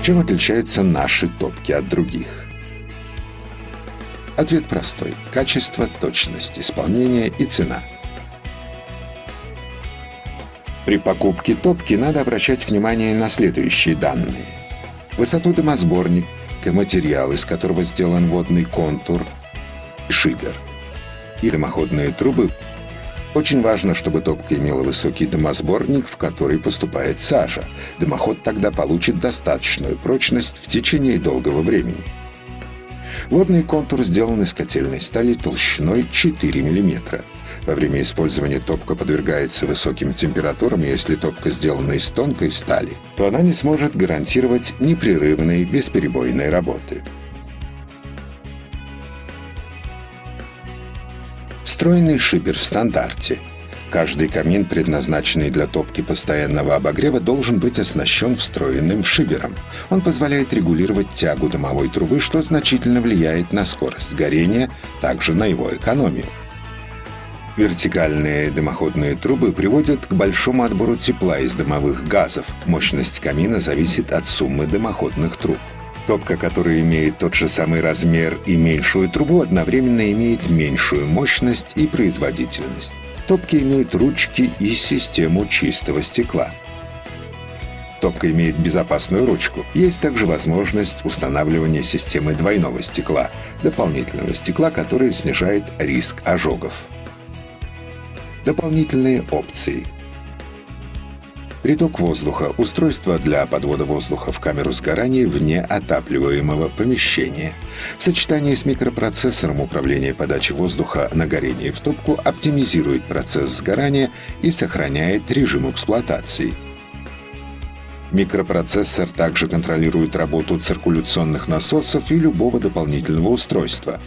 Чем отличаются наши топки от других? Ответ простой. Качество, точность исполнения и цена. При покупке топки надо обращать внимание на следующие данные. Высоту дымосборника, материал, из которого сделан водный контур, шибер и дымоходные трубы. Очень важно, чтобы топка имела высокий дымосборник, в который поступает сажа. Дымоход тогда получит достаточную прочность в течение долгого времени. Водный контур сделан из котельной стали толщиной 4 мм. Во время использования топка подвергается высоким температурам, и если топка сделана из тонкой стали, то она не сможет гарантировать непрерывной бесперебойной работы. Встроенный шибер в стандарте. Каждый камин, предназначенный для топки постоянного обогрева, должен быть оснащен встроенным шибером. Он позволяет регулировать тягу дымовой трубы, что значительно влияет на скорость горения, также на его экономию. Вертикальные дымоходные трубы приводят к большому отбору тепла из дымовых газов. Мощность камина зависит от суммы дымоходных труб. Топка, которая имеет тот же самый размер и меньшую трубу, одновременно имеет меньшую мощность и производительность. Топки имеют ручки и систему чистого стекла. Топка имеет безопасную ручку. Есть также возможность устанавливания системы двойного стекла, дополнительного стекла, которое снижает риск ожогов. Дополнительные опции. Приток воздуха. Устройство для подвода воздуха в камеру сгорания вне отапливаемого помещения. В сочетании с микропроцессором управления подачей воздуха на горение в топку оптимизирует процесс сгорания и сохраняет режим эксплуатации. Микропроцессор также контролирует работу циркуляционных насосов и любого дополнительного устройства.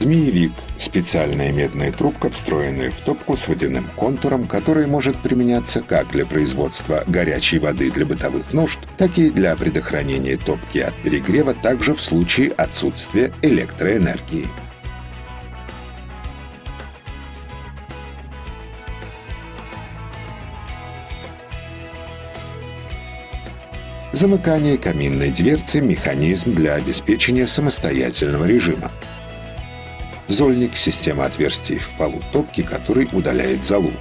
Змеевик – специальная медная трубка, встроенная в топку с водяным контуром, которая может применяться как для производства горячей воды для бытовых нужд, так и для предохранения топки от перегрева, также в случае отсутствия электроэнергии. Замыкание каминной дверцы – механизм для обеспечения самостоятельного режима. Зольник – система отверстий в полу топки, который удаляет золу.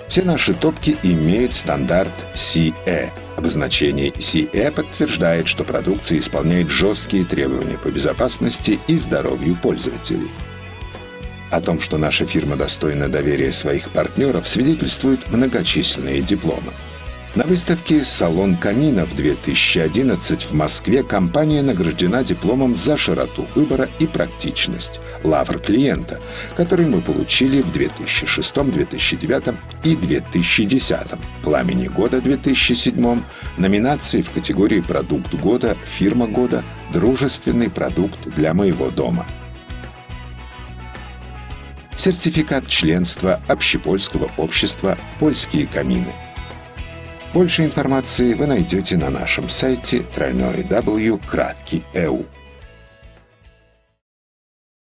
Все наши топки имеют стандарт CE. Обозначение CE подтверждает, что продукция исполняет жесткие требования по безопасности и здоровью пользователей. О том, что наша фирма достойна доверия своих партнеров, свидетельствуют многочисленные дипломы. На выставке «Салон каминов-2011» в Москве компания награждена дипломом за широту выбора и практичность «Лавр клиента», который мы получили в 2006, 2009 и 2010, «Пламени года» 2007, номинации в категории «Продукт года», «Фирма года», «Дружественный продукт для моего дома». Сертификат членства Общепольского общества «Польские камины». Больше информации вы найдете на нашем сайте www.kratky.eu.